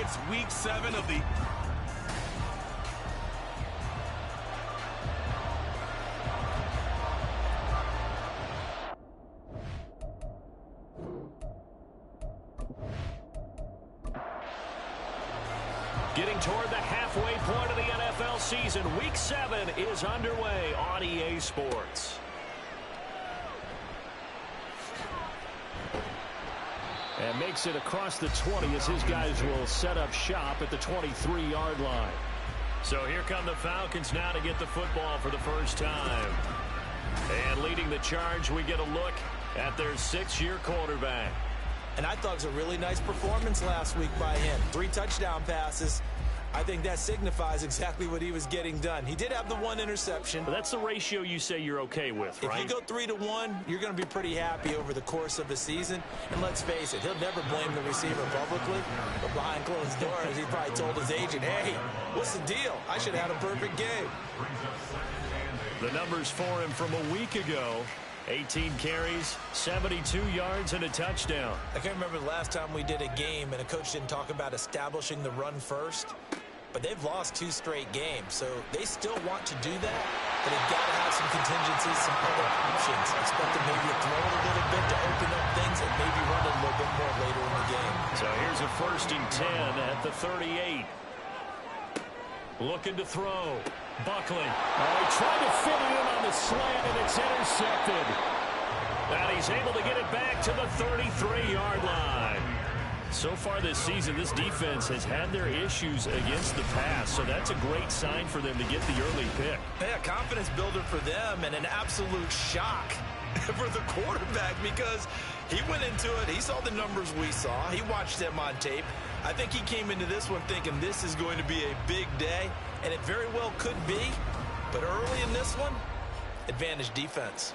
It's week 7 of the... Getting toward the halfway point of the NFL season, Week 7 is underway on EA Sports. And makes it across the 20 as his guys will set up shop at the 23-yard line. So here come the Falcons now to get the football for the first time. And leading the charge, we get a look at their 6-year quarterback. And I thought it was a really nice performance last week by him. 3 touchdown passes. I think that signifies exactly what he was getting done. He did have the 1 interception. But that's the ratio you say you're okay with, right? If you go 3-to-1, you're going to be pretty happy over the course of the season. And let's face it, he'll never blame the receiver publicly. But behind closed doors, he probably told his agent, hey, what's the deal? I should have had a perfect game. The numbers for him from a week ago: 18 carries, 72 yards, and a touchdown. I can't remember the last time we did a game and a coach didn't talk about establishing the run first. But they've lost 2 straight games, so they still want to do that. But they've got to have some contingencies, some other options. Expect them maybe to throw it a little bit to open up things and maybe run it a little bit more later in the game. So here's a 1st and 10 at the 38. Looking to throw. Buckley. Oh, he tried to fit it in on the slant, and it's intercepted. And he's able to get it back to the 33-yard line. So far this season, this defense has had their issues against the pass, so that's a great sign for them to get the early pick. Yeah, confidence builder for them and an absolute shock for the quarterback because he went into it. He saw the numbers we saw. He watched them on tape. I think he came into this one thinking this is going to be a big day, and it very well could be. But early in this one, advantage defense.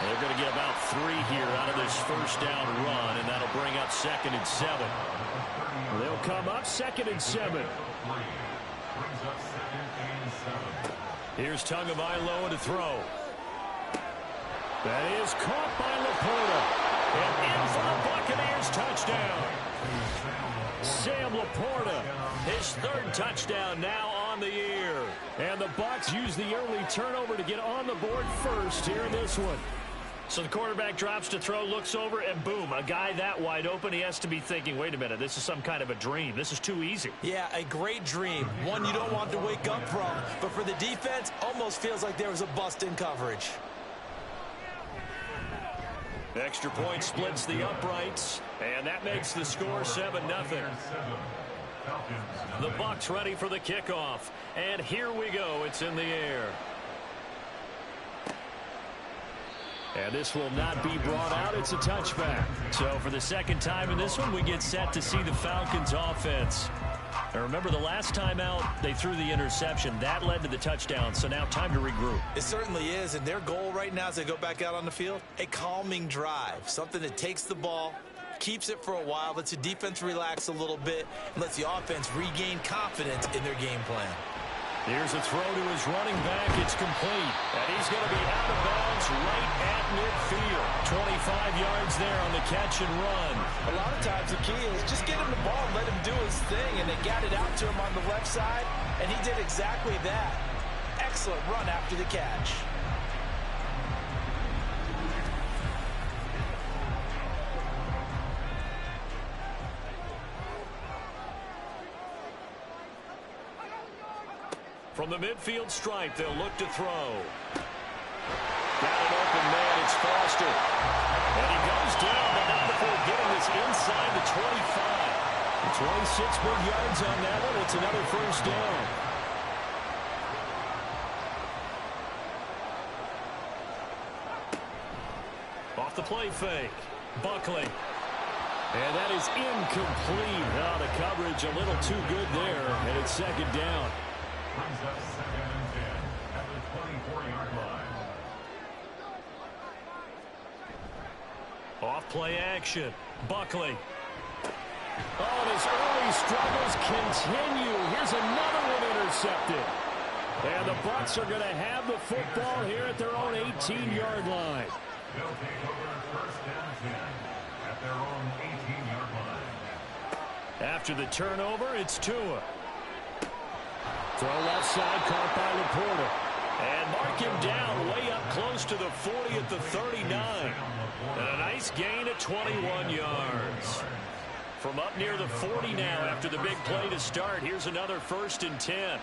They're going to get about 3 here out of this first down run, and that'll bring up 2nd and 7. They'll come up 2nd and 7. Here's Tagovailoa to throw. That is caught by Laporta. And in for the Buccaneers touchdown. Sam Laporta, his 3rd touchdown now on the year. And the Bucs use the early turnover to get on the board first here in this one. So the quarterback drops to throw, looks over, and boom, a guy that wide open, he has to be thinking, wait a minute, this is some kind of a dream. This is too easy. Yeah, a great dream. One you don't want to wake up from. But for the defense, almost feels like there was a bust in coverage. Extra point splits the uprights, and that makes the score 7-0. The Bucs ready for the kickoff. And here we go. It's in the air. And this will not be brought out. It's a touchback. So for the 2nd time in this one, we get set to see the Falcons offense. Now remember, the last time out, they threw the interception. That led to the touchdown, so now time to regroup. It certainly is, and their goal right now as they go back out on the field, a calming drive, something that takes the ball, keeps it for a while, lets the defense relax a little bit, and lets the offense regain confidence in their game plan. Here's a throw to his running back. It's complete. And he's going to be out of bounds right at midfield. 25 yards there on the catch and run. A lot of times the key is just get him the ball and let him do his thing. And they got it out to him on the left side, and he did exactly that. Excellent run after the catch. From the midfield stripe, they'll look to throw. Got an open man, it's Foster. And he goes down, but not before getting this inside the 25. 26 big yards on that one. It's another 1st down. Off the play fake. Buckley. And that is incomplete. Oh, the coverage a little too good there, and it's 2nd down. Brings up 2nd and 10 at the 24-yard line. Off play action. Buckley. Oh, and his early struggles continue. Here's another one intercepted. And the Bucs are going to have the football here at their own 18-yard line. They'll take over first and 10 at their own 18-yard line. After the turnover, it's Tua. Throw left side, caught by Laporta. And mark him down way up close to the 40 at the 39. And a nice gain at 21 yards. From up near the 40 now after the big play to start. Here's another first and 10.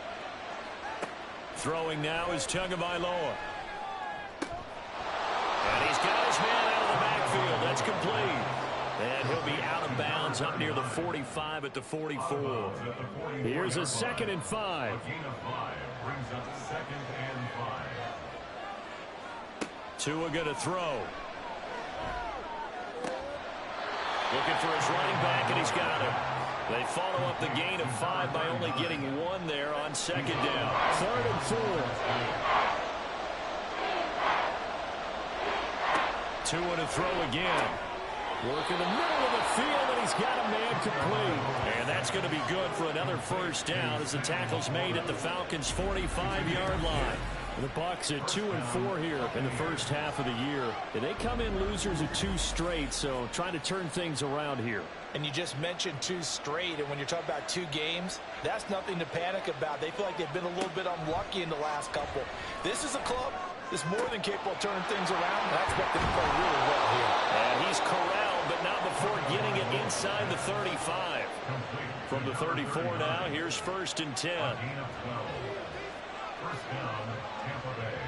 Throwing now is Tagovailoa. And he's got his man out of the backfield. That's complete. And he'll be out of bounds up near the 45 at the 44. Here's a 2nd and 5. A gain of 5 brings up 2nd and 5. Tua going to throw. Looking for his running back, and he's got him. They follow up the gain of 5 by only getting 1 there on 2nd down. 3rd and 4. Tua to throw again. Work in the middle of the field, and he's got a man complete. And that's going to be good for another first down as the tackle's made at the Falcons' 45-yard line. The Bucs at 2-4 here in the first half of the year. And they come in losers of 2 straight, so trying to turn things around here. And you just mentioned 2 straight, and when you're talking about 2 games, that's nothing to panic about. They feel like they've been a little bit unlucky in the last couple. This is a club that's more than capable of turning things around, and I expect them to play really well here. And he's corralled, but not before getting it inside the 35. From the 34 now, here's 1st and 10. Gain of 12. First down, Tampa Bay.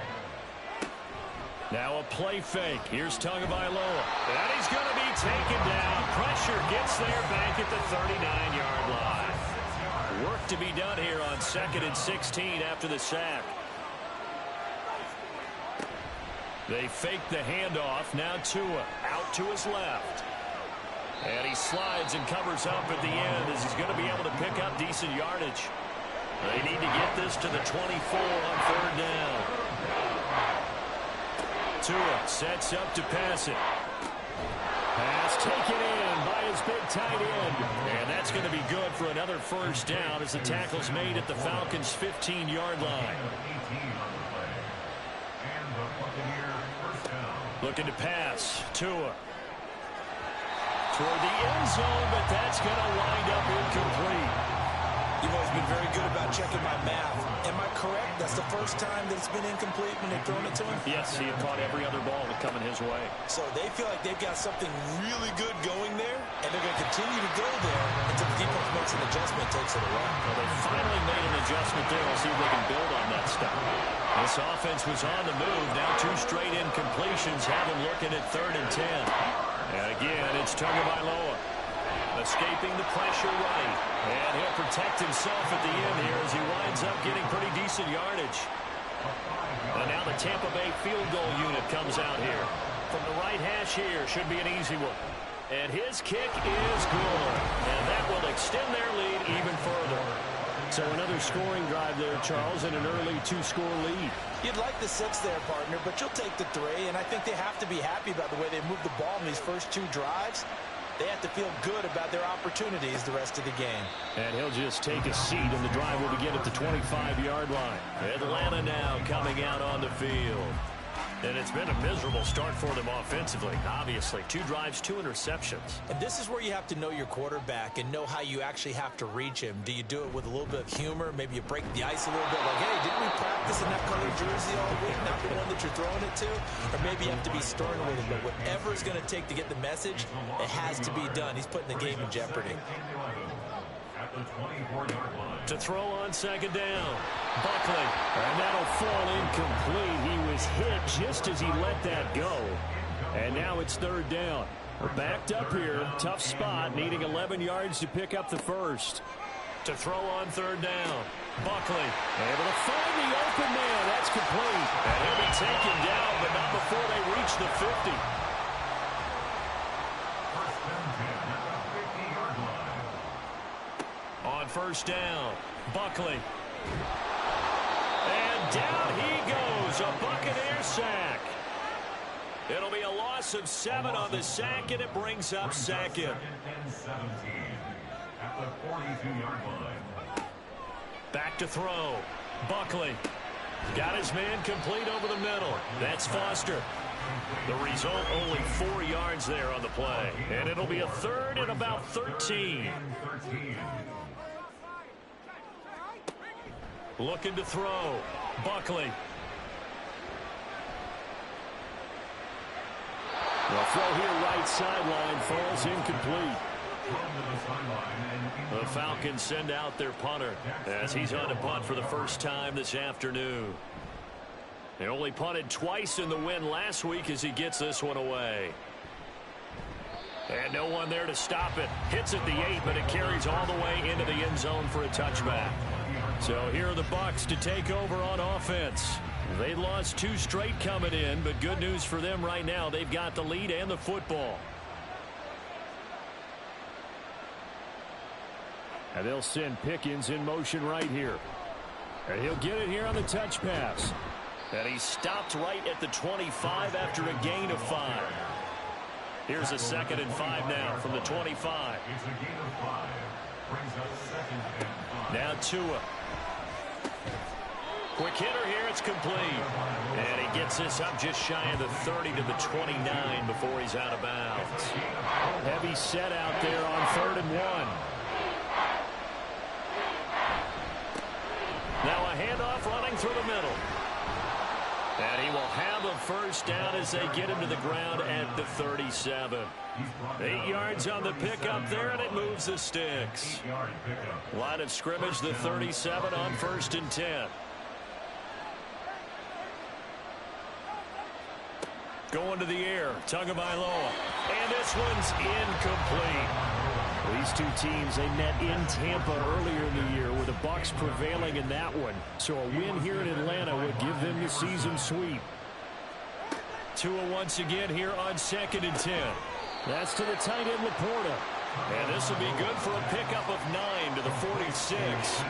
Now a play fake. Here's Tagovailoa. And he's going to be taken down. Pressure gets there back at the 39-yard line. Work to be done here on 2nd and 16 after the sack. They fake the handoff. Now Tua out to his left. And he slides and covers up at the end as he's going to be able to pick up decent yardage. They need to get this to the 24 on 3rd down. Tua sets up to pass it. Pass taken in by his big tight end. And that's going to be good for another first down as the tackle's made at the Falcons' 15-yard line. Looking to pass. Tua. Toward the end zone, but that's going to wind up incomplete. You've always been very good about checking my math. Am I correct? That's the first time that it's been incomplete when they've thrown it to him? Yes, he had caught every other ball that coming his way. So they feel like they've got something really good going there, and they're going to continue to go there until the defense makes an adjustment and takes it away. Well, they finally made an adjustment there. We'll see if they can build on that stuff. This offense was on the move. Now 2 straight incompletions have him looking at 3rd and 10. And again, it's Tagovailoa. Escaping the pressure right. And he'll protect himself at the end here as he winds up getting pretty decent yardage. And now the Tampa Bay field goal unit comes out here. From the right hash here, should be an easy one. And his kick is good. And that will extend their lead even further. So another scoring drive there, Charles, and an early 2-score lead. You'd like the 6 there, partner, but you'll take the 3, and I think they have to be happy about the way they moved the ball in these first 2 drives. They have to feel good about their opportunities the rest of the game. And he'll just take a seat, and the drive will begin at the 25-yard line. Atlanta now coming out on the field. And it's been a miserable start for them offensively, obviously. 2 drives, 2 interceptions. And this is where you have to know your quarterback and know how you actually have to reach him. Do you do it with a little bit of humor? Maybe you break the ice a little bit. Like, hey, didn't we practice in that colored jersey all week, not the one that you're throwing it to? Or maybe you have to be stern with him. But whatever it's going to take to get the message, it has to be done. He's putting the game in jeopardy. At the 24-yard line. To throw on 2nd down. Buckley. And that'll fall incomplete. He was hit just as he let that go. And now it's 3rd down. We're backed up here. Tough spot. Needing 11 yards to pick up the first. To throw on 3rd down. Buckley able to find the open man. That's complete. And he'll be taken down, but not before they reach the 50. First and 10 at the 50-yard line. On 1st down, Buckley. And down he goes, a Buccaneer sack. It'll be a loss of 7 on the sack, and it brings up second. 2nd and 17 at the 42-yard line. Back to throw. Buckley got his man complete over the middle. That's Foster. The result, only 4 yards there on the play. And it'll be a 3rd and about 13. Looking to throw. Buckley. The throw here, right sideline, falls incomplete. The Falcons send out their punter as he's on to punt for the first time this afternoon. They only punted twice in the win last week as he gets this one away. And no one there to stop it. Hits at the 8, but it carries all the way into the end zone for a touchback. So here are the Bucs to take over on offense. They lost 2 straight coming in, but good news for them right now. They've got the lead and the football. And they'll send Pickens in motion right here. And he'll get it here on the touch pass. And he stopped right at the 25 after a gain of 5. Here's a 2nd and 5 now from the 25. It's a gain of 5. Brings up 2nd and 5. Now Tua. Quick hitter here, it's complete. And he gets this up just shy of the 30 to the 29 before he's out of bounds. Heavy set out there on 3rd and 1. Now a handoff running through the middle. And he will have a first down as they get him to the ground at the 37. 8 yards on the pickup there, and it moves the sticks. Line of scrimmage, the 37 on 1st and 10. Going to the air, Tagovailoa. And this one's incomplete. These two teams, they met in Tampa earlier in the year with the Bucs prevailing in that one. So a win here in Atlanta would give them the season sweep. Tua once again here on 2nd and 10. That's to the tight end, Laporta. And this will be good for a pickup of 9 to the 46.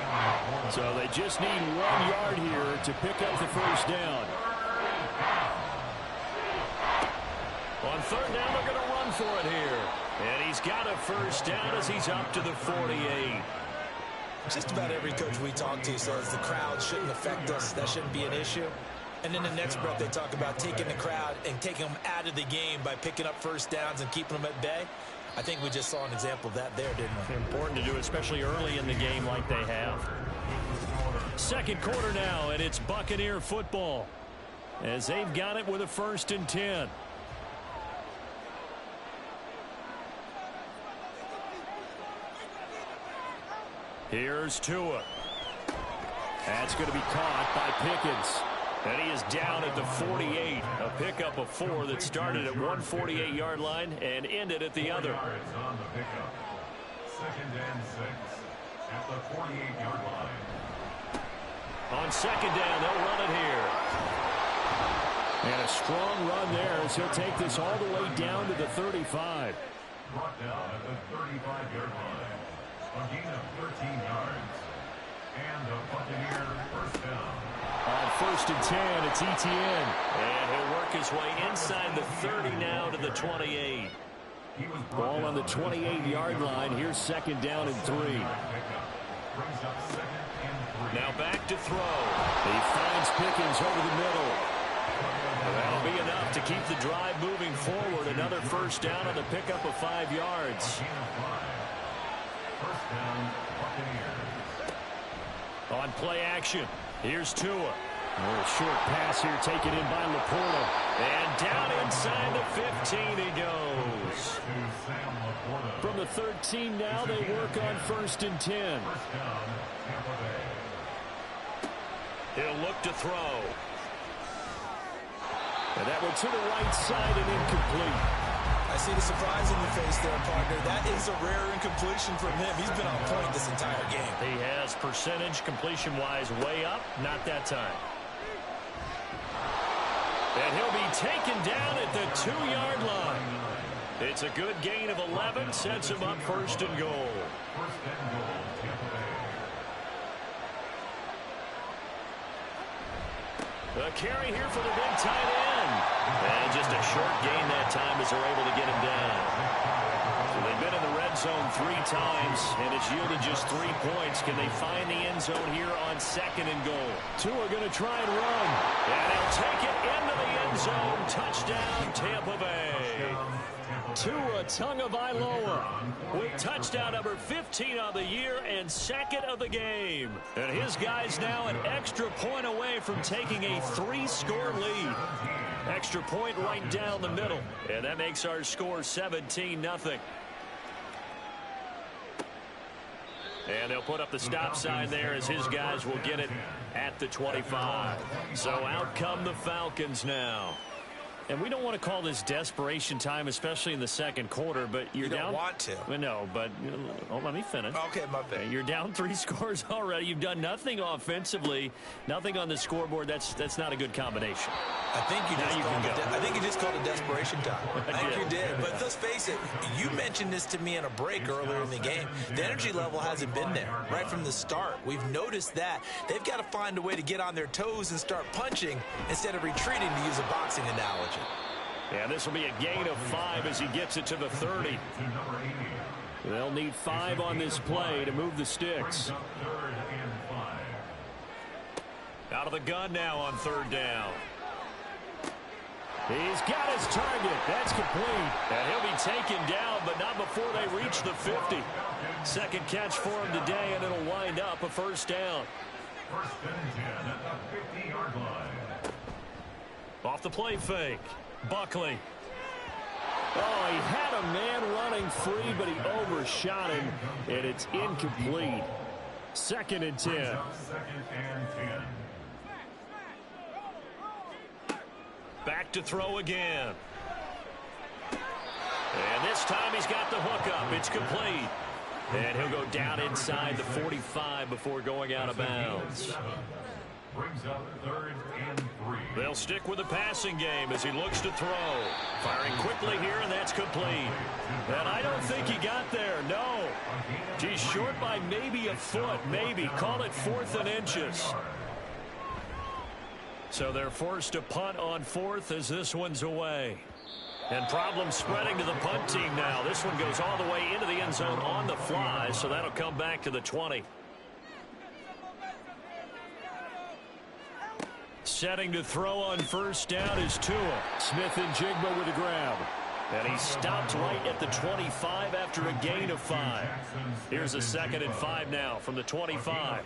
So they just need 1 yard here to pick up the first down. On 3rd down, they're going to run for it here. And he's got a first down as he's up to the 48. Just about every coach we talk to says the crowd shouldn't affect us. That shouldn't be an issue. And in the next breath, they talk about taking the crowd and taking them out of the game by picking up first downs and keeping them at bay. I think we just saw an example of that there, didn't we? Important to do, especially early in the game like they have. 2nd quarter now, and it's Buccaneer football as they've got it with a 1st and 10. Here's Tua. That's going to be caught by Pickens. And he is down at the 48. A pickup of 4 that started at 148-yard line and ended at the other. On the pickup. 2nd and 6 at the 48-yard line. On 2nd down, they'll run it here. And a strong run there as he'll take this all the way down to the 35. Brought down at the 35-yard line. A gain of 13 yards. And a Buccaneer first down. On 1st and 10, it's Etienne. And he'll work his way inside the 30 now to the 28. Ball on the 28-yard line. Here's 2nd down and 3. Now back to throw. He finds Pickens over the middle. That'll be enough to keep the drive moving forward. Another first down on the pickup of 5 yards. First down, Buccaneers. On play action, here's Tua. A little short pass here taken in by Laporta. And down inside the 15 he goes. From the 13 now, they work on 1st and 10. He'll look to throw. And that one to the right side and incomplete. I see the surprise in your face there, partner. That is a rare incompletion from him. He's been on point this entire game. He has percentage completion-wise way up. Not that time. And he'll be taken down at the 2-yard line. It's a good gain of 11. Sets him up 1st and goal. First and goal, Tampa Bay. A carry here for the big tight end. run. And just a short gain that time as they're able to get him down. So they've been in the red zone 3 times, and it's yielded just 3 points. Can they find the end zone here on 2nd and goal? Tua going to try and run. And they'll take it into the end zone. Touchdown, Tampa Bay. Tua Tagovailoa with touchdown number 15 on the year and 2nd of the game. And his guys now an extra point away from taking a 3-score lead. Extra point right down the middle. And that makes our score 17-0. And they'll put up the stop sign there as his guys will get it at the 25. So out come the Falcons now. And we don't want to call this desperation time, especially in the 2nd quarter, but you're down. You don't want to. Well, no, but let me finish. Okay, my bad. You're down 3 scores already. You've done nothing offensively, nothing on the scoreboard. That's not a good combination. I think you just called it desperation time. I think you did. But let's face it, you mentioned this to me in a break earlier in the game. The energy level hasn't been there right from the start. We've noticed that. They've got to find a way to get on their toes and start punching instead of retreating, to use a boxing analogy. Yeah, this will be a gain of 5 as he gets it to the 30. They'll need 5 on this play to move the sticks. Out of the gun now on 3rd down. He's got his target. That's complete. And he'll be taken down, but not before they reach the 50. 2nd catch for him today, and it'll wind up a 1st down. 1st and 10 at the 50-yard line. Off the play fake. Buckley. Oh, he had a man running free, but he overshot him, and it's incomplete. 2nd and 10. 2nd and 10. Back to throw again. And this time he's got the hook up. It's complete. And he'll go down inside the 45 before going out of bounds. Brings up 3rd and 3. They'll stick with the passing game as he looks to throw. Firing quickly here, and that's complete. And I don't think he got there. No. He's short by maybe a foot, maybe. Call it 4th and inches. So they're forced to punt on 4th as this one's away. And problems spreading to the punt team now. This one goes all the way into the end zone on the fly, so that'll come back to the 20. Setting to throw on 1st down is Tua. Smith and Jigba with a grab. And he stopped right at the 25 after a gain of 5. Here's a 2nd and 5 now from the 25.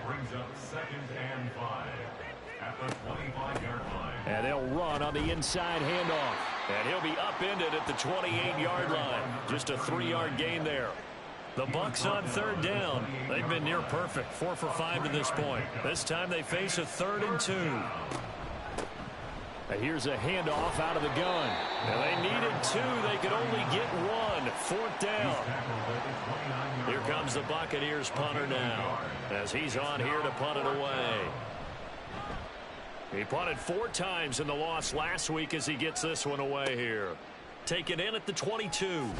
Brings up 2nd and 5 at the 25-yard line. And they'll run on the inside handoff. And he'll be upended at the 28-yard line. Just a 3-yard gain there. The Bucs on 3rd down. They've been near perfect. 4 for 5 to this point. This time they face a 3rd and 2. Here's a handoff out of the gun. And they needed 2. They could only get 1. 4th down. Here comes the Buccaneers punter now, as he's on here to punt it away. He punted 4 times in the loss last week as he gets this one away here. Taken in at the 22.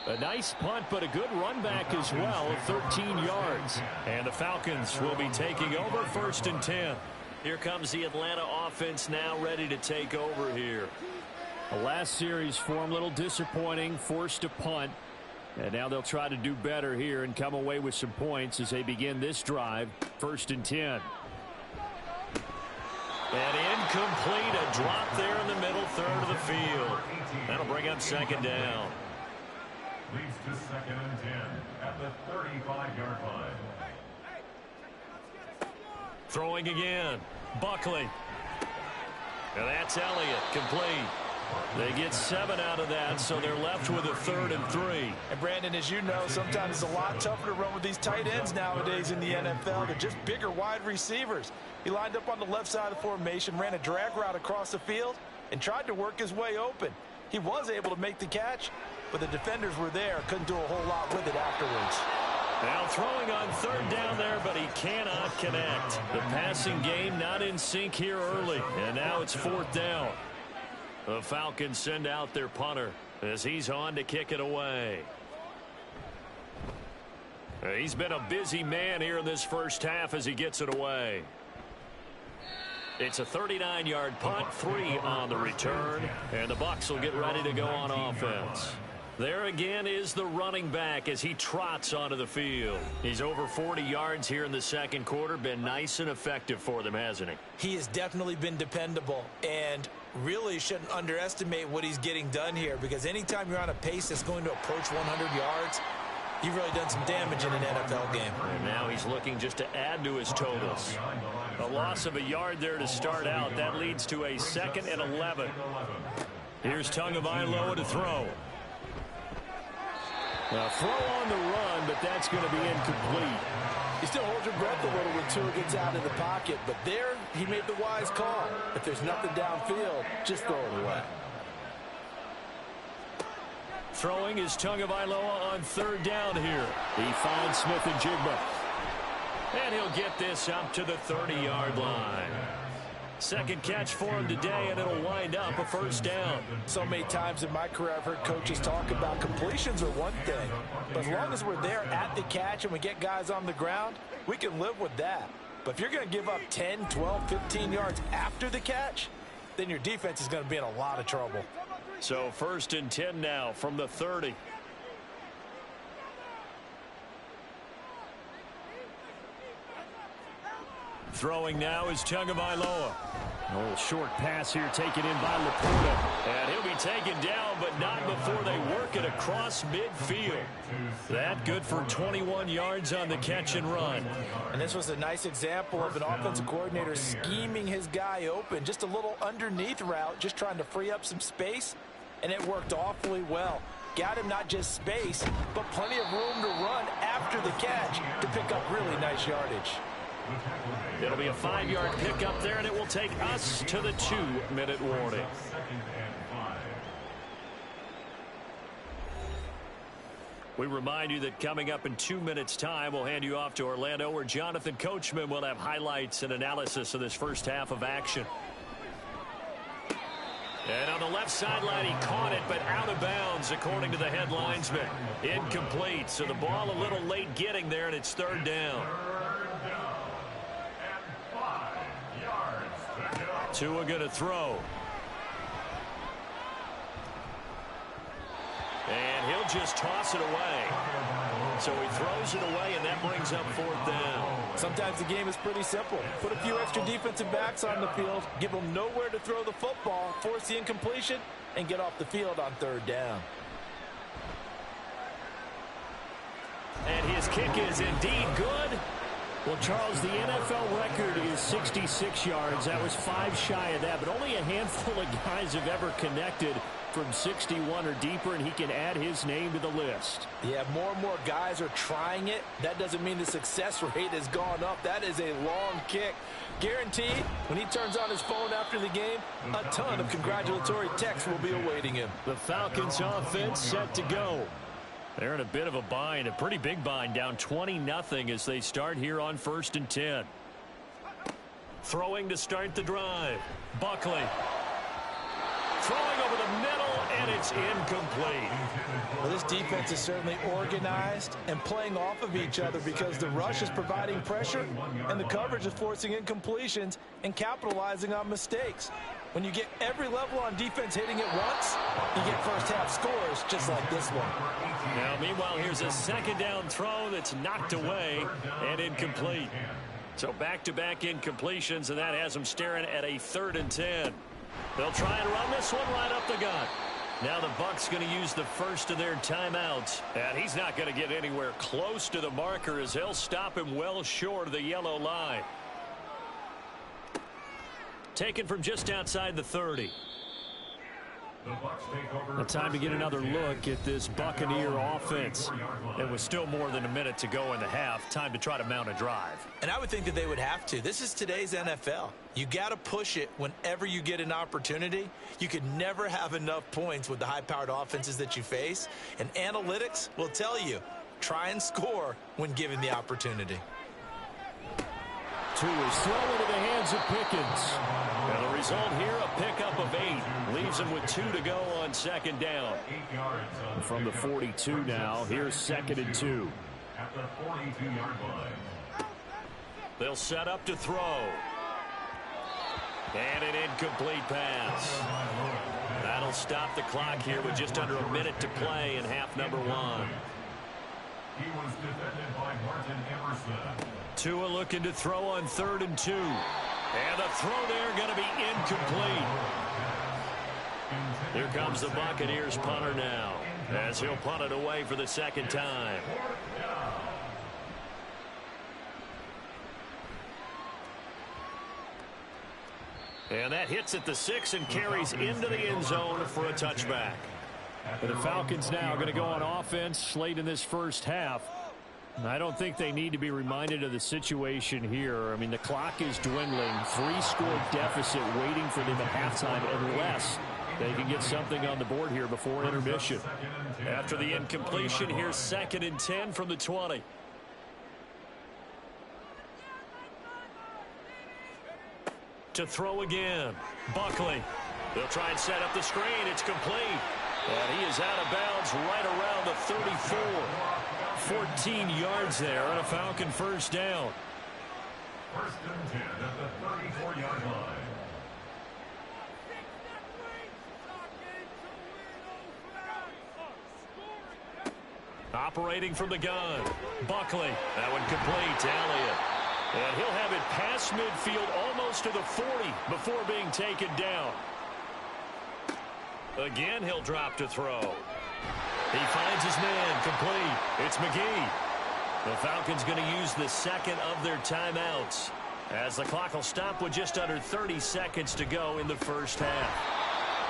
A nice punt, but a good run back as well, 13 yards. And the Falcons will be taking over 1st and 10. Here comes the Atlanta offense now ready to take over here. The last series for them, a little disappointing, forced to punt. And now they'll try to do better here and come away with some points as they begin this drive, 1st and 10. And incomplete, a drop there in the middle 3rd of the field. That'll bring up 2nd down. Leads to 2nd and 10 at the 35-yard line. Throwing again. Buckley. And that's Elliott, complete. They get 7 out of that, so they're left with a 3rd and 3. And Brandon, as you know, sometimes it's a lot tougher to run with these tight ends nowadays in the NFL. They're just bigger wide receivers. He lined up on the left side of the formation, ran a drag route across the field, and tried to work his way open. He was able to make the catch, but the defenders were there, couldn't do a whole lot with it afterwards. Now throwing on 3rd down there, but he cannot connect. The passing game not in sync here early, and now it's 4th down. The Falcons send out their punter as he's on to kick it away. He's been a busy man here in this first half as he gets it away. It's a 39-yard punt, 3 on the return, and the Bucs will get ready to go on offense. There again is the running back as he trots onto the field. He's over 40 yards here in the second quarter. Been nice and effective for them, hasn't he? He has definitely been dependable, and really shouldn't underestimate what he's getting done here, because anytime you're on a pace that's going to approach 100 yards, you've really done some damage in an NFL game. And now he's looking just to add to his totals. A loss of a yard there to start out. That leads to a 2nd and 11. Here's Tagovailoa to throw. Now throw on the run, but that's going to be incomplete. You still hold your breath a little when Tua gets out of the pocket, but there he made the wise call. If there's nothing downfield, just throw it away. Throwing is Tagovailoa on 3rd down here. He finds Smith and Jigba. And he'll get this up to the 30-yard line. Second catch for him today, and it'll wind up a 1st down. So many times in my career I've heard coaches talk about completions are one thing, but as long as we're there at the catch and we get guys on the ground, we can live with that. But if you're going to give up 10, 12, 15 yards after the catch, then your defense is going to be in a lot of trouble. So 1st and 10 now from the 30. Throwing now is Tagovailoa. A little short pass here taken in by Laporta. And he'll be taken down, but not before they work it across midfield. That good for 21 yards on the catch and run. And this was a nice example of an offensive coordinator scheming his guy open. Just a little underneath route, just trying to free up some space. And it worked awfully well. Got him not just space, but plenty of room to run after the catch to pick up really nice yardage. It'll be a 5-yard pickup there, and it will take us to the 2-minute warning. We remind you that coming up in 2 minutes' time, we'll hand you off to Orlando, where Jonathan Coachman will have highlights and analysis of this first half of action. And on the left sideline, he caught it, but out of bounds, according to the head linesman. Incomplete, so the ball a little late getting there, and it's 3rd down. Tua going to throw. And he'll just toss it away. So he throws it away, and that brings up 4th down. Sometimes the game is pretty simple. Put a few extra defensive backs on the field, give them nowhere to throw the football, force the incompletion, and get off the field on 3rd down. And his kick is indeed good. Well, Charles, the NFL record is 66 yards. That was 5 shy of that, but only a handful of guys have ever connected from 61 or deeper, and he can add his name to the list. Yeah, more and more guys are trying it. That doesn't mean the success rate has gone up. That is a long kick. Guaranteed, when he turns on his phone after the game, a ton of congratulatory texts will be awaiting him. The Falcons offense set to go. They're in a bit of a bind, a pretty big bind, down 20-0 as they start here on 1st and 10. Throwing to start the drive. Buckley. Throwing over the middle, and it's incomplete. Well, this defense is certainly organized and playing off of each other because the rush is providing pressure and the coverage is forcing incompletions and capitalizing on mistakes. When you get every level on defense hitting it once, you get first-half scores just like this one. Now, meanwhile, here's a 2nd down throw that's knocked away and incomplete. So back-to-back incompletions, and that has them staring at a 3rd and 10. They'll try and run this one right up the gut. Now the Bucs going to use the first of their timeouts. And he's not going to get anywhere close to the marker as they'll stop him well short of the yellow line. Taken from just outside the 30. A time to get another look at this Buccaneer offense. It was still more than a minute to go in the half. Time to try to mount a drive. And I would think that they would have to. This is today's NFL. You got to push it whenever you get an opportunity. You could never have enough points with the high-powered offenses that you face. And analytics will tell you, try and score when given the opportunity. Tua is thrown into the hands of Pickens. And the result here, a pickup of 8. Leaves him with 2 to go on 2nd down. From the 42 now, here's 2nd and 2. At the 42-yard line. They'll set up to throw. And an incomplete pass. That'll stop the clock here with just under a minute to play in half number one. He was defended by Martin Emerson. Tua looking to throw on 3rd and 2. And the throw there going to be incomplete. Here comes the Buccaneers punter now, as he'll punt it away for the second time. And that hits at the 6 and carries into the end zone for a touchback. But the Falcons now going to go on offense late in this first half. I don't think they need to be reminded of the situation here. I mean, the clock is dwindling. 3-score deficit waiting for them at halftime unless they can get something on the board here before intermission. After the incompletion, here's 2nd and 10 from the 20. To throw again. Buckley. They'll try and set up the screen. It's complete. And he is out of bounds right around the 34. 14 yards there on a Falcon first down. 1st and 10 at the 34-yard line. Operating from the gun. Buckley. That one complete to Elliott. And he'll have it past midfield almost to the 40 before being taken down. Again, he'll drop to throw. He finds his man. Complete. It's McGee. The Falcons going to use the second of their timeouts, as the clock will stop with just under 30 seconds to go in the first half.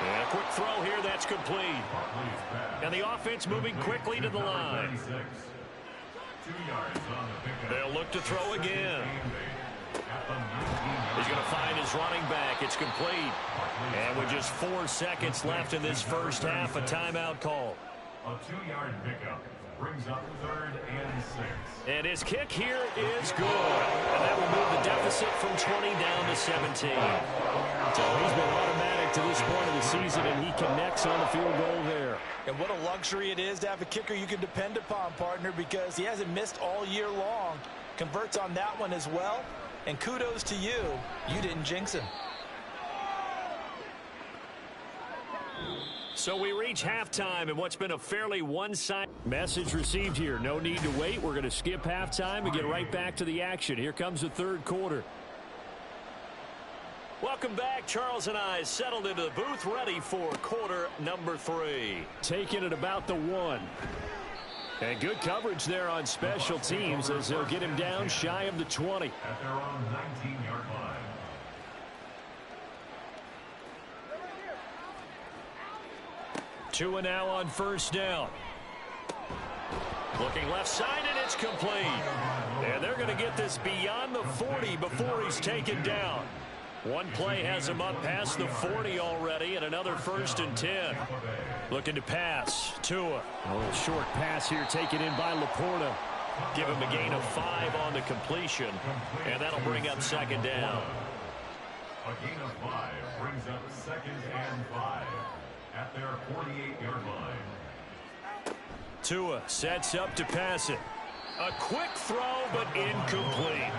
And a quick throw here. That's complete. And the offense moving quickly to the line. They'll look to throw again. He's going to find his running back. It's complete. And with just 4 seconds left in this first half, a timeout call. A 2-yard pickup brings up 3rd and 6. And his kick here is good. And that will move the deficit from 20 down to 17. So he's been automatic to this point of the season, and he connects on the field goal there. And what a luxury it is to have a kicker you can depend upon, partner, because he hasn't missed all year long. Converts on that one as well. And kudos to you. You didn't jinx him. So we reach halftime in what's been a fairly one-sided message received here. No need to wait. We're going to skip halftime and get right back to the action. Here comes the third quarter. Welcome back. Charles and I settled into the booth, ready for quarter number 3. Taking it about the 1. And good coverage there on special teams as they'll get him down shy of the 20. At their own 19-yard line. Tua now on first down. Looking left side, and it's complete. And they're going to get this beyond the 40 before he's taken down. One play has him up past the 40 already, and another 1st and 10. Looking to pass. Tua. A little short pass here taken in by Laporta. Give him a gain of 5 on the completion, and that'll bring up 2nd down. A gain of 5 brings up 2nd and 5 at their 48-yard line. Tua sets up to pass it. A quick throw, but incomplete.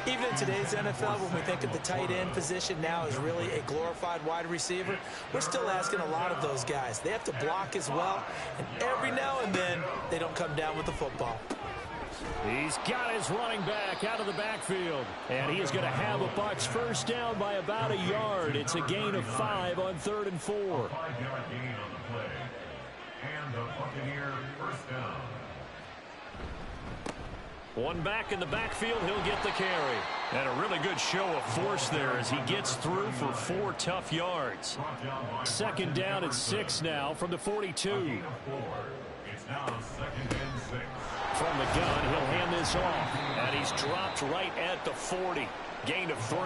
Even in today's NFL, when we think of the tight end position now as really a glorified wide receiver, we're still asking a lot of those guys. They have to block as well, and every now and then, they don't come down with the football. He's got his running back out of the backfield, and he is going to have a Bucs first down by about a yard. It's a gain of 5 on 3rd and 4. 5-yard gain on the play, and the Buccaneer first down. One back in the backfield, he'll get the carry. And a really good show of force there as he gets through for 4 tough yards. 2nd down at 6 now from the 42. It's now 2nd and 6. From the gun, he'll hand this off. And he's dropped right at the 40. Gain of 3.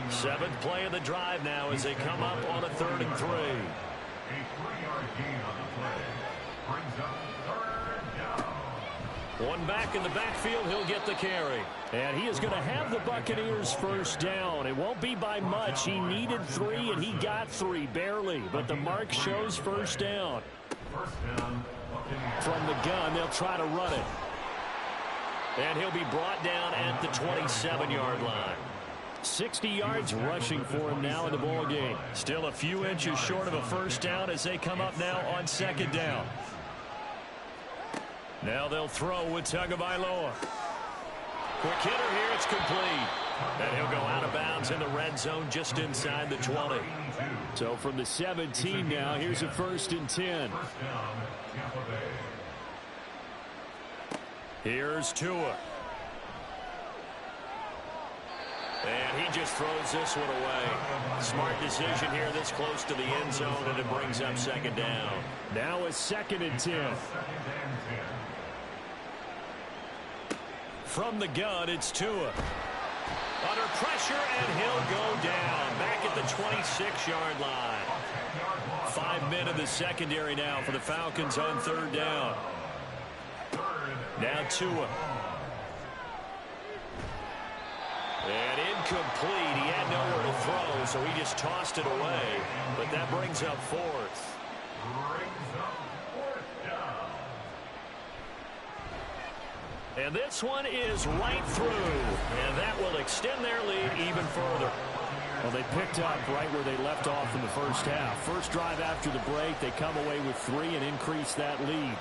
7th play of the drive now as they come up on a 3rd and 3. A 3-yard gain on the play brings up 3rd down. One back in the backfield, he'll get the carry. And he is going to have the Buccaneers first down. It won't be by much. He needed 3, and he got 3, barely. But the mark shows first down. First down, Buccaneers. From the gun, they'll try to run it. And he'll be brought down at the 27-yard line. 60 yards rushing for him now in the ball game. Still a few inches short of a first down as they come up now on second down. Now they'll throw with Tagovailoa. Quick hitter here. It's complete. And he'll go out of bounds in the red zone just inside the 20. So from the 17 now, here's a 1st and 10. Here's Tua. And he just throws this one away. Smart decision here this close to the end zone, and it brings up second down. Now a 2nd and 10. From the gun, it's Tua. Under pressure, and he'll go down. Back at the 26-yard line. 5 men in the secondary now for the Falcons on 3rd down. Now Tua. And incomplete. He had nowhere to throw, so he just tossed it away. But that brings up 4th. And this one is right through. And that will extend their lead even further. Well, they picked up right where they left off in the first half. First drive after the break, they come away with 3 and increase that lead.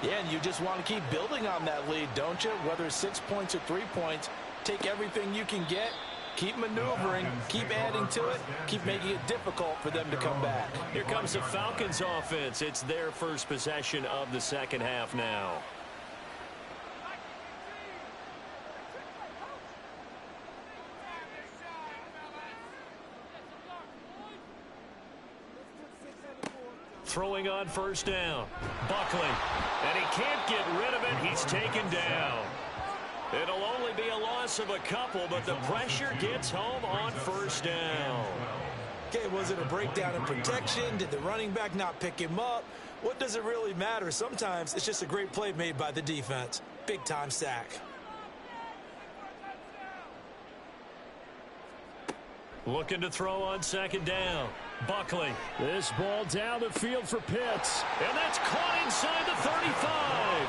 Yeah, and you just want to keep building on that lead, don't you? Whether it's 6 points or 3 points, take everything you can get, keep maneuvering, keep adding to it, keep making it difficult for them to come back. Here comes the Falcons offense. It's their first possession of the second half now. Throwing on first down. Buckley. And he can't get rid of it. He's taken down. It'll only be a loss of a couple, but the pressure gets home on first down. Okay, was it a breakdown in protection? Did the running back not pick him up? What does it really matter? Sometimes it's just a great play made by the defense. Big-time sack. Looking to throw on second down. Buckley. This ball down the field for Pitts. And that's caught inside the 35.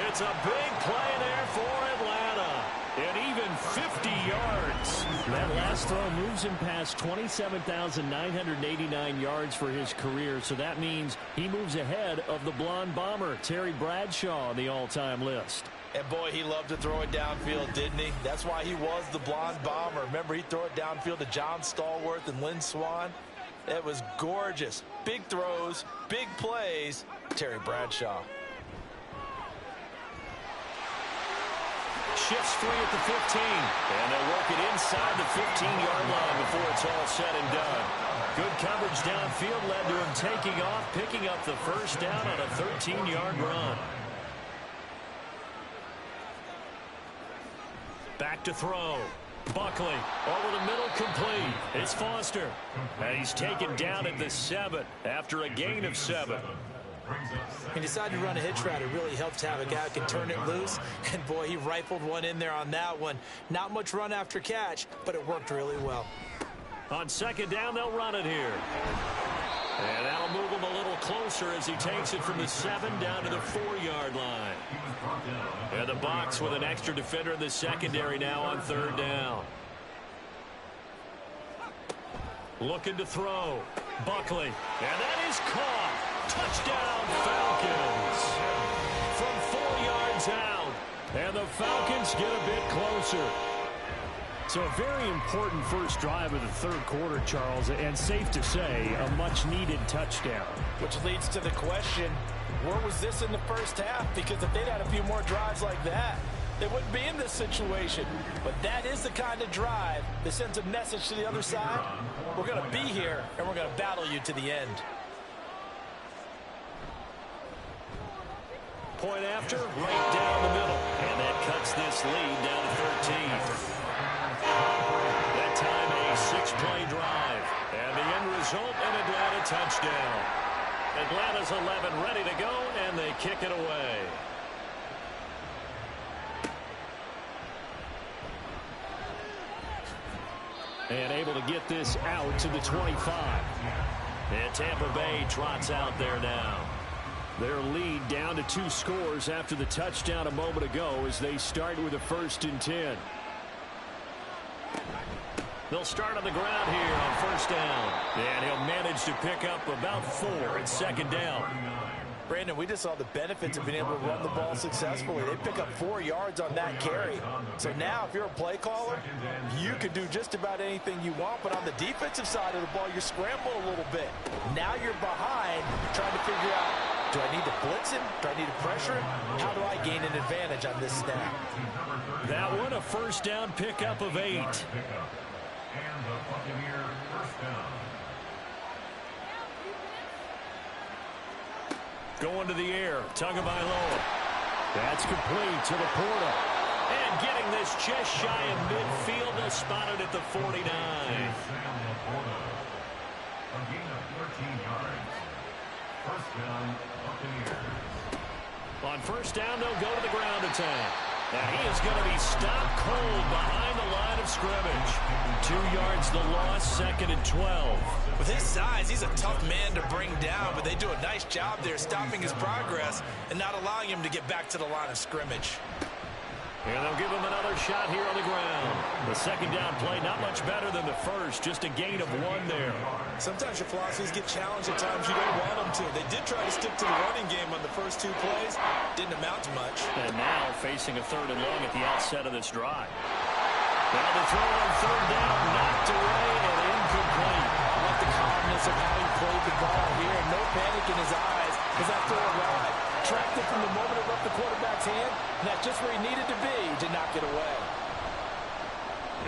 It's a big play there for Atlanta. And even 50 yards. That last throw moves him past 27,989 yards for his career. So that means he moves ahead of the blonde bomber, Terry Bradshaw, on the all-time list. And boy, he loved to throw it downfield, didn't he? That's why he was the blonde bomber. Remember, he'd throw it downfield to John Stallworth and Lynn Swann. It was gorgeous. Big throws, big plays. Terry Bradshaw. Shifts free at the 15. And they'll work it inside the 15-yard line before it's all said and done. Good coverage downfield led to him taking off, picking up the first down on a 13-yard run. Back to throw. Buckley over the middle, complete. It's Foster. And he's taken down at the 7 after a gain of 7. He decided to run a hitch route. It really helps to have a guy who can turn it loose. And boy, he rifled one in there on that one. Not much run after catch, but it worked really well. On second down, they'll run it here. And that'll move him a little closer as he takes it from the 7 down to the 4-yard line. And the box with an extra defender in the secondary now on third down. Looking to throw. Buckley. And that is caught. Touchdown, Falcons. From 4 yards out. And the Falcons get a bit closer. So a very important first drive of the third quarter, Charles, and safe to say, a much-needed touchdown. Which leads to the question, where was this in the first half? Because if they'd had a few more drives like that, they wouldn't be in this situation. But that is the kind of drive that sends a message to the other side. We're going to be here, and we're going to battle you to the end. Point after, right down the middle. And that cuts this lead down to 13. That time a 6-play drive. And the end result, an Atlanta touchdown. Atlanta's 11 ready to go, and they kick it away. And able to get this out to the 25. And Tampa Bay trots out there now. Their lead down to 2 scores after the touchdown a moment ago as they start with a 1st and 10. They'll start on the ground here on first down. And he'll manage to pick up about 4 at second down. Brandon, we just saw the benefits of being able to run the ball successfully. They pick up 4 yards on that carry. So now, if you're a play caller, you can do just about anything you want. But on the defensive side of the ball, you scramble a little bit. Now you're behind, trying to figure out, do I need to blitz him? Do I need to pressure him? How do I gain an advantage on this snap? That one, a first down pickup of 8. And the Buccaneer first down. Going to the air, Tagovailoa. That's complete to the Porta. And getting this just shy of midfield, they'll spot it at the 49. Sam Laporta. A gain of 13 yards. First down, Buccaneers. On first down, they'll go to the ground attack. And he is going to be stopped cold behind the line of scrimmage. 2 yards the loss, second and 12. With his size, he's a tough man to bring down, but they do a nice job there stopping his progress and not allowing him to get back to the line of scrimmage. And they'll give him another shot here on the ground. The second down play, not much better than the first, just a gain of 1 there. Sometimes your philosophies get challenged at times you don't want them to. They did try to stick to the running game on the first 2 plays. Didn't amount to much. And now facing a third and long at the outset of this drive. Now the throw on third down, knocked away and incomplete. I like the calmness of how he played the ball here. No panic in his eyes as that throw arrived. Tracked it from the moment it left the quarterback's hand, and that's just where he needed to be to knock it away.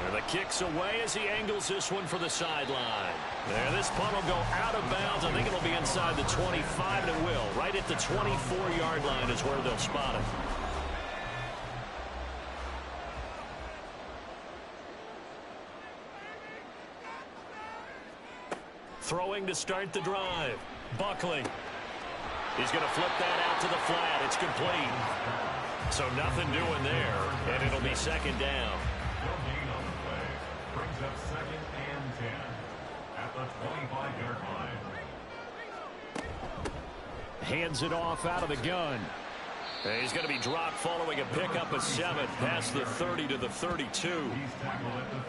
And the kick's away as he angles this one for the sideline. There, this punt will go out of bounds. I think it'll be inside the 25, and it will. Right at the 24-yard line is where they'll spot it. Throwing to start the drive. Buckley. He's going to flip that out to the flat. It's complete. So nothing doing there, and it'll be second down. No gain on the play. Brings up second and 10 at the 25-yard line. Hands it off out of the gun. And he's going to be dropped following a pickup of 7 past the 30 to the 32.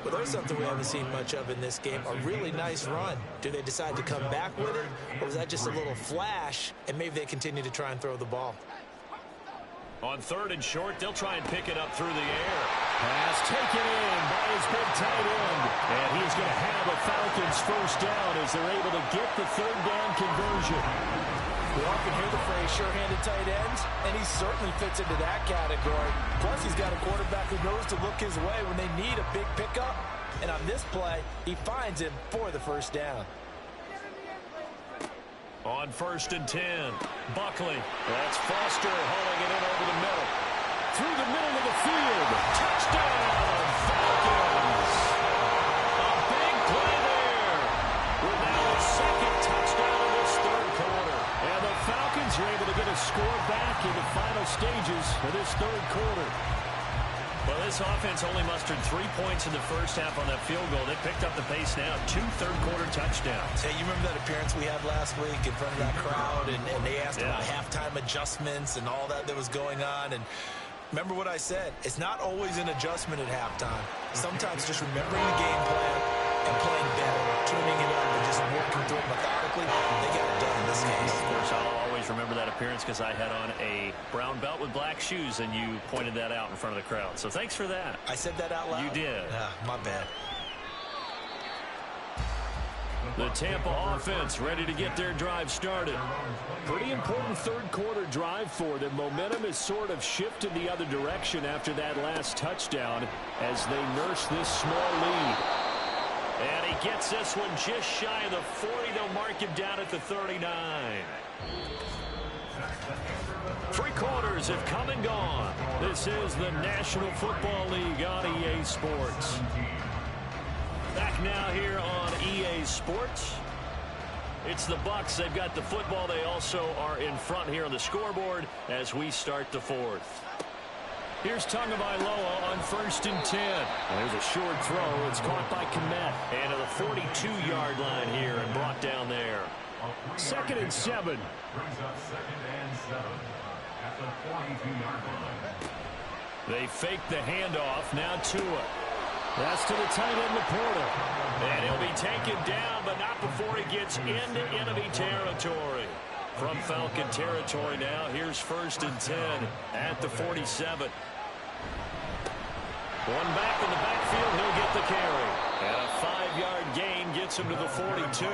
Well, there's something we haven't seen much of in this game, a really nice run. Do they decide to come back with it, or was that just a little flash, and maybe they continue to try and throw the ball? On third and short, they'll try and pick it up through the air. Pass taken in by his big tight end. And he's going to have a Falcons first down as they're able to get the third down conversion. We often hear the phrase sure-handed tight ends, and he certainly fits into that category. Plus, he's got a quarterback who knows to look his way when they need a big pickup. And on this play, he finds him for the first down. On first and 10, Buckley. That's Foster hauling it in over the middle. Through the middle of the field. Touchdown, Falcons. A big play there. With now a second touchdown in this third quarter. And the Falcons are able to get a score back in the final stages of this third quarter. Well, this offense only mustered 3 points in the first half on that field goal. They picked up the pace now. 2 third-quarter touchdowns. Hey, you remember that appearance we had last week in front of that crowd, and they asked about halftime adjustments and all that was going on, and remember what I said. It's not always an adjustment at halftime. Sometimes just remembering the game plan and playing better, tuning it up, and just working through it methodically. They got it done in this case. Of course, I'll always remember that appearance because I had on a brown belt with black shoes, and you pointed that out in front of the crowd. So thanks for that. I said that out loud? You did. My bad. The Tampa offense ready to get their drive started. Pretty important third-quarter drive for them. Momentum has sort of shifted the other direction after that last touchdown as they nurse this small lead. And he gets this one just shy of the 40. They'll mark him down at the 39. 3 quarters have come and gone. This is the National Football League on EA Sports. Back now here on EA Sports. It's the Bucs. They've got the football. They also are in front here on the scoreboard as we start the fourth. Here's Tagovailoa on first and 10. There's a short throw. It's caught by Kmet. And at the 42-yard line here and brought down there. Second and 7. Brings up second and 7 at the 42-yard line. They fake the handoff. Now Tua. That's to the tight end, Laporta. And he'll be taken down, but not before he gets into enemy territory. From Falcon territory now, here's 1st and 10 at the 47. One back in the backfield, he'll get the carry. And a 5-yard gain gets him to the 42.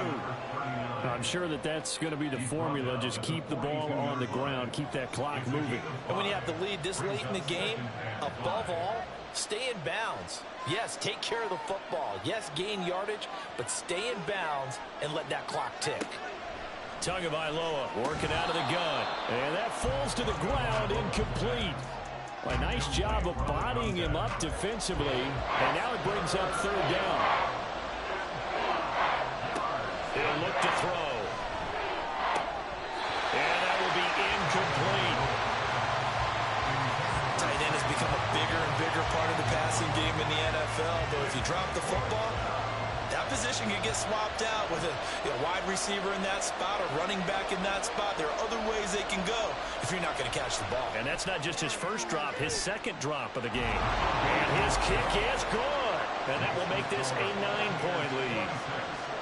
I'm sure that's going to be the formula. Just keep the ball on the ground. Keep that clock moving. And when you have the lead this late in the game, above all, stay in bounds. Yes, take care of the football. Yes, gain yardage, but stay in bounds and let that clock tick. Tagovailoa working out of the gun. And that falls to the ground, incomplete. A nice job of bodying him up defensively. And now it brings up 3rd down. He'll look to throw. And that will be incomplete. Tight end has become a bigger and bigger part of the passing game in the NFL. But if you drop the football, that position can get swapped out with a wide receiver in that spot, a running back in that spot. There are other ways they can go if you're not going to catch the ball. And that's not just his first drop, his 2nd drop of the game. And his kick is good. And that will make this a 9-point lead.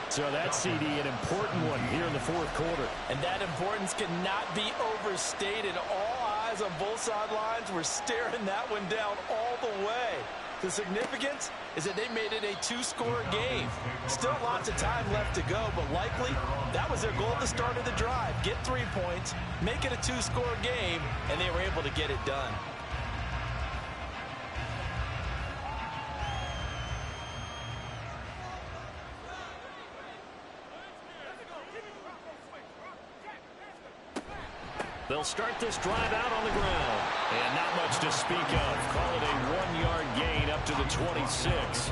So that CD, an important one here in the 4th quarter. And that importance cannot be overstated. All eyes on both sidelines were staring that one down all the way. The significance is that they made it a 2-score game. Still lots of time left to go, but likely that was their goal at the start of the drive. Get 3 points, make it a 2-score game, and they were able to get it done. They'll start this drive out on the ground. And not much to speak of. Call it a 1-yard gain up to the 26.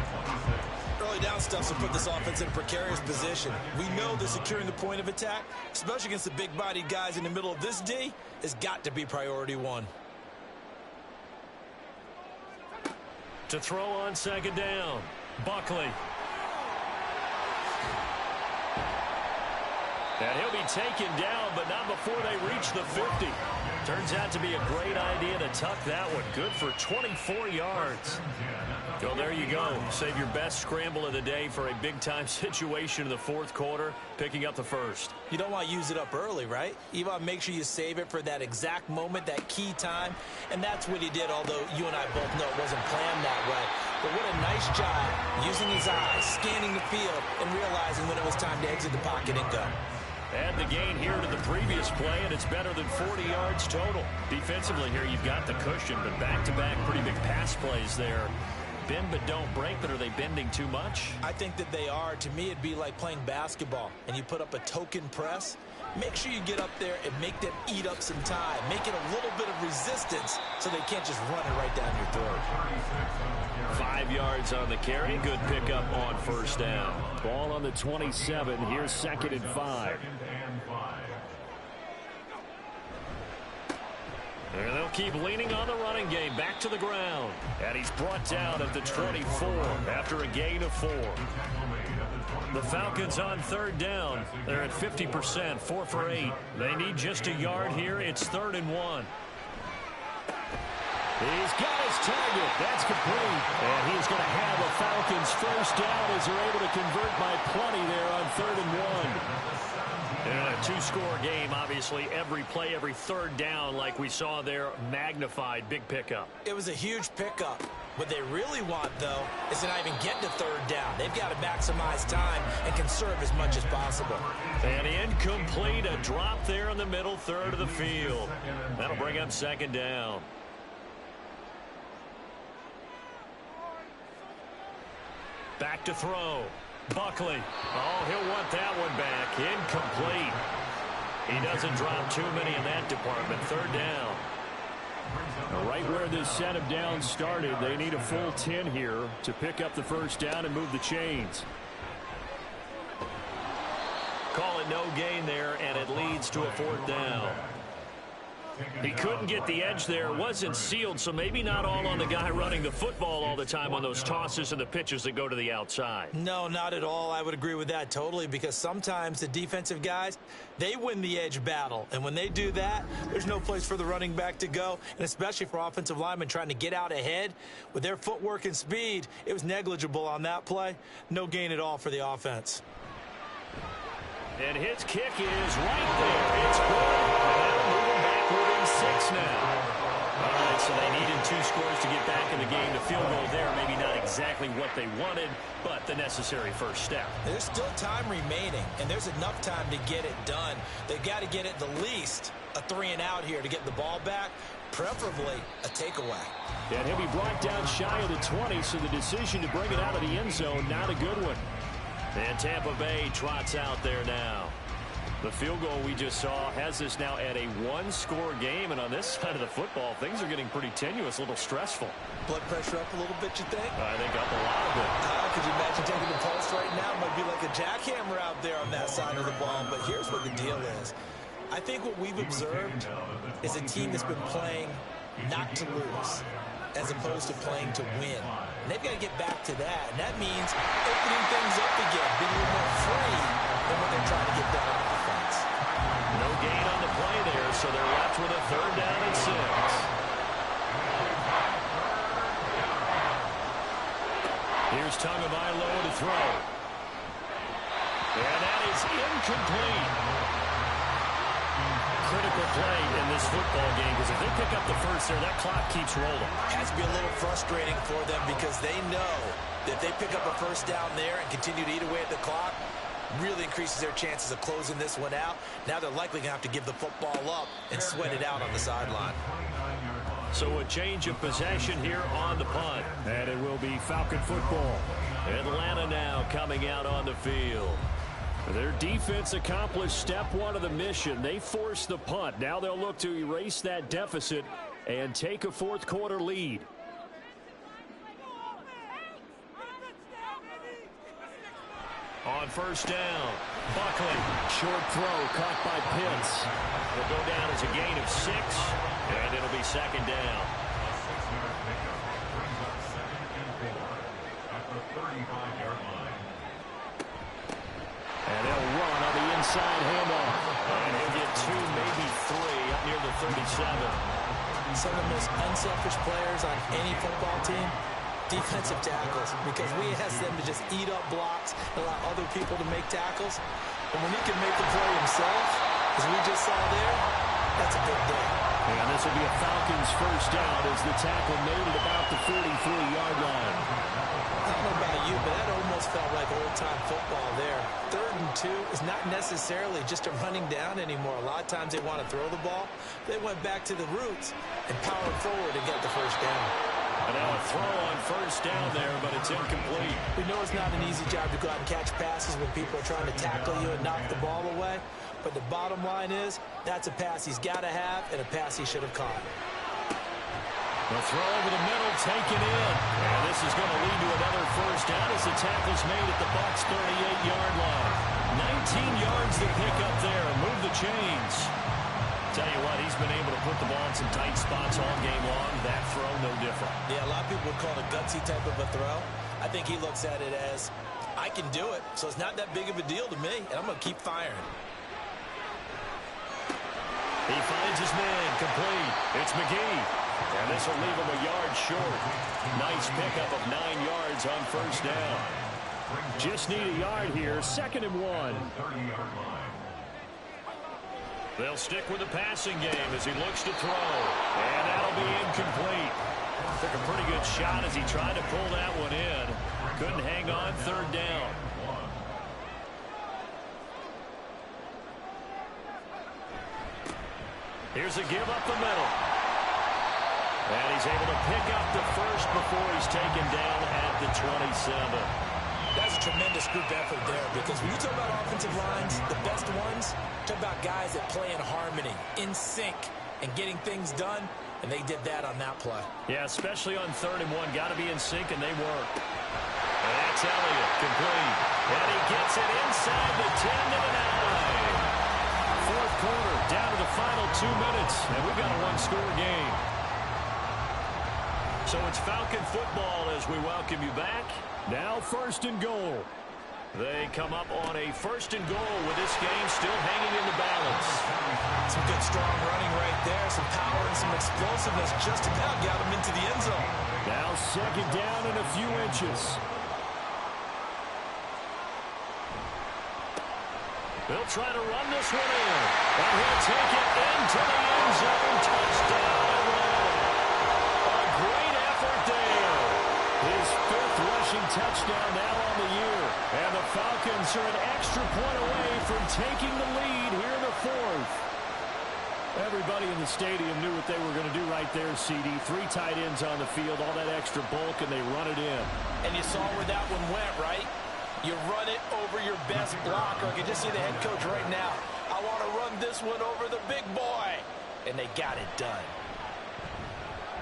Early down stuff will put this offense in a precarious position. We know that securing the point of attack, especially against the big-bodied guys in the middle of this D, has got to be priority 1. To throw on 2nd down. Buckley. And he'll be taken down, but not before they reach the 50. Turns out to be a great idea to tuck that one. Good for 24 yards. So there you go. Save your best scramble of the day for a big-time situation in the 4th quarter, picking up the 1st. You don't want to use it up early, right? You want to make sure you save it for that exact moment, that key time. And that's what he did, although you and I both know it wasn't planned that way. But what a nice job using his eyes, scanning the field, and realizing when it was time to exit the pocket and go. Add the gain here to the previous play, and it's better than 40 yards total. Defensively here, you've got the cushion, but back-to-back pretty big pass plays there. Bend but don't break, but are they bending too much? I think that they are. To me, it'd be like playing basketball, and you put up a token press. Make sure you get up there and make them eat up some time. Make it a little bit of resistance so they can't just run it right down your throat. 5 yards on the carry. Good pickup on 1st down. Ball on the 27. Here's 2nd and 5. And they'll keep leaning on the running game. Back to the ground. And he's brought down at the 24 after a gain of 4. The Falcons on 3rd down. They're at 50%, 4 for 8. They need just a yard here. It's 3rd and 1. He's got his target. That's complete. And he's going to have a Falcons 1st down as they're able to convert by plenty there on 3rd and 1. And a 2-score game, obviously. Every play, every 3rd down, like we saw there, magnified. Big pickup. It was a huge pickup. What they really want, though, is to not even get to 3rd down. They've got to maximize time and conserve as much as possible. And incomplete. A drop there in the middle 3rd of the field. That'll bring up 2nd down. Back to throw. Buckley. Oh, he'll want that one back. Incomplete. He doesn't drop too many in that department. 3rd down. Right where this set of downs started, they need a full 10 here to pick up the 1st down and move the chains. Call it no gain there, and it leads to a 4th down. He couldn't get the edge there. It wasn't sealed, so maybe not all on the guy running the football all the time on those tosses and the pitches that go to the outside. No, not at all. I would agree with that totally, because sometimes the defensive guys, they win the edge battle. And when they do that, there's no place for the running back to go, and especially for offensive linemen trying to get out ahead. With their footwork and speed, it was negligible on that play. No gain at all for the offense. And his kick is right there. It's good. Now moving back within 6 now. All right, so they needed 2 scores to get back in the game. The field goal there, maybe not exactly what they wanted, but the necessary first step. There's still time remaining, and there's enough time to get it done. They've got to get at the least a 3-and-out here to get the ball back, preferably a takeaway. And he'll be brought down shy of the 20, so the decision to bring it out of the end zone, not a good one. And Tampa Bay trots out there now. The field goal we just saw has us now at a 1-score game, and on this side of the football, things are getting pretty tenuous, a little stressful. Blood pressure up a little bit, you think? I think up a lot of it. Could you imagine taking the pulse right now? It might be like a jackhammer out there on that side of the ball, but here's what the deal is. I think what we've observed is a team that's been playing not to lose, as opposed to playing to win. And they've got to get back to that, and that means opening things up again, being a little more free than what they're trying to get done on offense. No gain on the play there, so they're left with a 3rd down and 6. Here's Tagovailoa to throw. And that is incomplete. Critical play in this football game, because if they pick up the first there, that clock keeps rolling. Has to be a little frustrating for them, because they know that if they pick up a first down there and continue to eat away at the clock, really increases their chances of closing this one out. Now they're likely going to have to give the football up and sweat it out on the sideline. So a change of possession here on the punt. And it will be Falcon football. Atlanta now coming out on the field. Their defense accomplished step 1 of the mission. They forced the punt. Now they'll look to erase that deficit and take a 4th quarter lead. On first down, Buckley. Short throw caught by Pitts. Will go down as a gain of 6, and it'll be 2nd down. And they'll run on the inside handoff. And he'll get 2, maybe 3, up near the 37. Some of the most unselfish players on any football team, defensive tackles, because we ask them to just eat up blocks and allow other people to make tackles. And when he can make the play himself, as we just saw there, that's a big day. And this will be a Falcons first down as the tackle made it about the 43-yard line. I don't know about you, but that almost felt like old-time football there. 3rd and 2 is not necessarily just a running down anymore. A lot of times they want to throw the ball. They went back to the roots and powered forward and get the first down. And now a throw on first down there, but it's incomplete. We know it's not an easy job to go out and catch passes when people are trying to tackle you and knock the ball away. But the bottom line is, that's a pass he's got to have and a pass he should have caught. The throw over the middle, taken in. And this is going to lead to another first down as the tackle's made at the Bucs' 38-yard line. 19 yards to pick up there. Move the chains. Tell you what, he's been able to put the ball in some tight spots all game long. That throw, no different. Yeah, a lot of people would call it a gutsy type of a throw. I think he looks at it as, I can do it, so it's not that big of a deal to me, and I'm going to keep firing. He finds his man, complete. It's McGee. And this will leave him a yard short. Nice pickup of 9 yards on first down. Just need a yard here, 2nd and 1. They'll stick with the passing game as he looks to throw. And that'll be incomplete. Took a pretty good shot as he tried to pull that one in. Couldn't hang on, 3rd down. Here's a give up the middle. And he's able to pick up the first before he's taken down at the 27. That's a tremendous group effort there, because when you talk about offensive lines, the best ones, talk about guys that play in harmony, in sync, and getting things done, and they did that on that play. Yeah, especially on 3rd and 1. Got to be in sync, and they were. And that's Elliott, complete. And he gets it inside the 10 to the 9. 4th quarter, down to the final 2 minutes, and we've got a one-score game. So it's Falcon football as we welcome you back. Now 1st and goal. They come up on a 1st and goal with this game still hanging in the balance. Some good strong running right there, some power and some explosiveness just about got him into the end zone. Now 2nd down and a few inches. They'll try to run this one in. And he'll take it into the end zone. Touchdown, Atlanta. A great effort there. His 5th rushing touchdown now on the year. And the Falcons are an extra point away from taking the lead here in the 4th. Everybody in the stadium knew what they were going to do right there, CD. 3 tight ends on the field, all that extra bulk, and they run it in. And you saw where that one went, right? You run it over your best blocker. I can just see the head coach right now. I want to run this one over the big boy. And they got it done.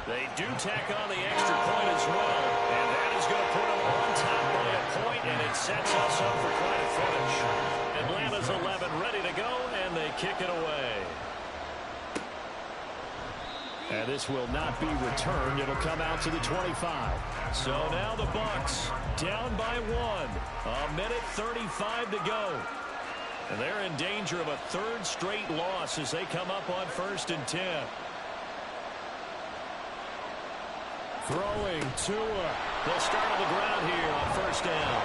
They do tack on the extra point as well. And that is going to put them on top by a point, and it sets us up for quite a finish. Atlanta's 11 ready to go, and they kick it away. And this will not be returned. It'll come out to the 25. So now the Bucs down by 1. 1:35 to go. And they're in danger of a 3rd straight loss as they come up on 1st and 10. Throwing Tua. They'll start on the ground here on 1st down.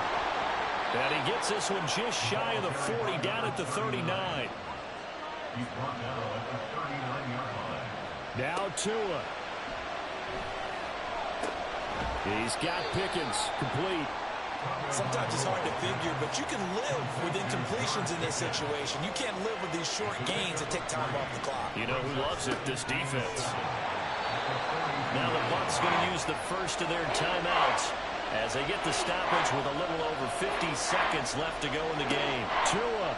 And he gets this one just shy of the 40, down at the 39. He's brought down at the 39-yard line. Now Tua. He's got Pickens complete. Sometimes it's hard to figure, but you can live with incompletions in this situation. You can't live with these short gains that take time off the clock. You know who loves it? This defense. Now the Bucs going to use the first of their timeouts as they get the stoppage with a little over 50 seconds left to go in the game. Tua.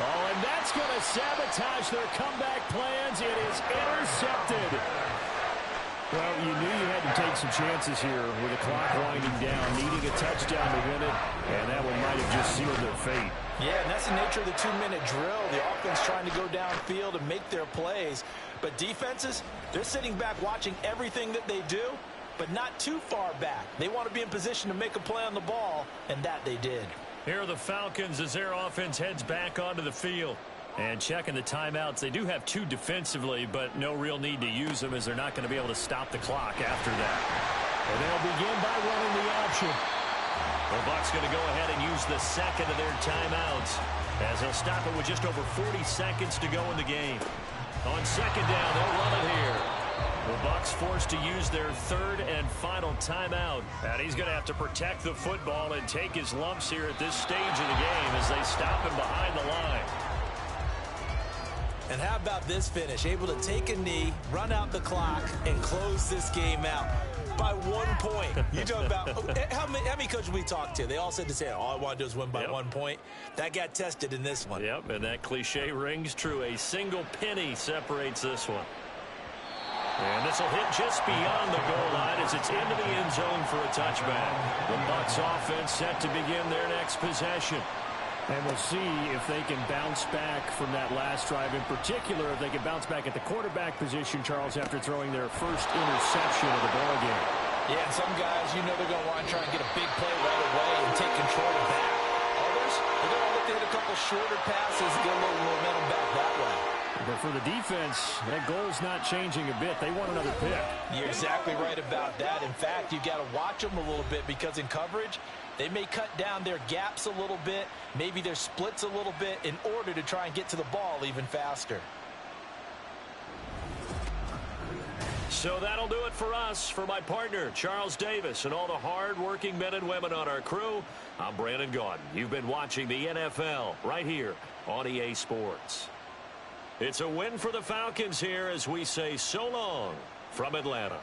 Oh, and that's going to sabotage their comeback plans. It is intercepted. Well, you knew you had to take some chances here with the clock winding down, needing a touchdown to win it, and that one might have just sealed their fate. Yeah, and that's the nature of the 2-minute drill. The offense trying to go downfield and make their plays. But defenses, they're sitting back watching everything that they do, but not too far back. They want to be in position to make a play on the ball, and that they did. Here are the Falcons as their offense heads back onto the field. And checking the timeouts, they do have 2 defensively, but no real need to use them as they're not going to be able to stop the clock after that. And they'll begin by running the option. The Bucs going to go ahead and use the 2nd of their timeouts as they'll stop it with just over 40 seconds to go in the game. On 2nd down, they'll run it here. The Bucs forced to use their 3rd and final timeout. And he's going to have to protect the football and take his lumps here at this stage of the game as they stop him behind the line. And how about this finish? Able to take a knee, run out the clock, and close this game out by 1 point. You talk about how many coaches we talked to? They all said the same. All I want to do is win by 1 point. That got tested in this one. Yep, and that cliche rings true. A single penny separates this one. And this will hit just beyond the goal line as it's into the end zone for a touchback. The Bucs offense set to begin their next possession. And we'll see if they can bounce back from that last drive. In particular, if they can bounce back at the quarterback position, Charles, after throwing their first interception of the ballgame. Yeah, and some guys, you know they're going to want to try and get a big play right away and take control back. Others, they're going to look to hit a couple shorter passes and get a little momentum back that way. But for the defense, that goal's not changing a bit. They want another pick. You're exactly right about that. In fact, you've got to watch them a little bit because in coverage, they may cut down their gaps a little bit, maybe their splits a little bit in order to try and get to the ball even faster. So that'll do it for us. For my partner, Charles Davis, and all the hard-working men and women on our crew, I'm Brandon Gaudin. You've been watching the NFL right here on EA Sports. It's a win for the Falcons here as we say so long from Atlanta.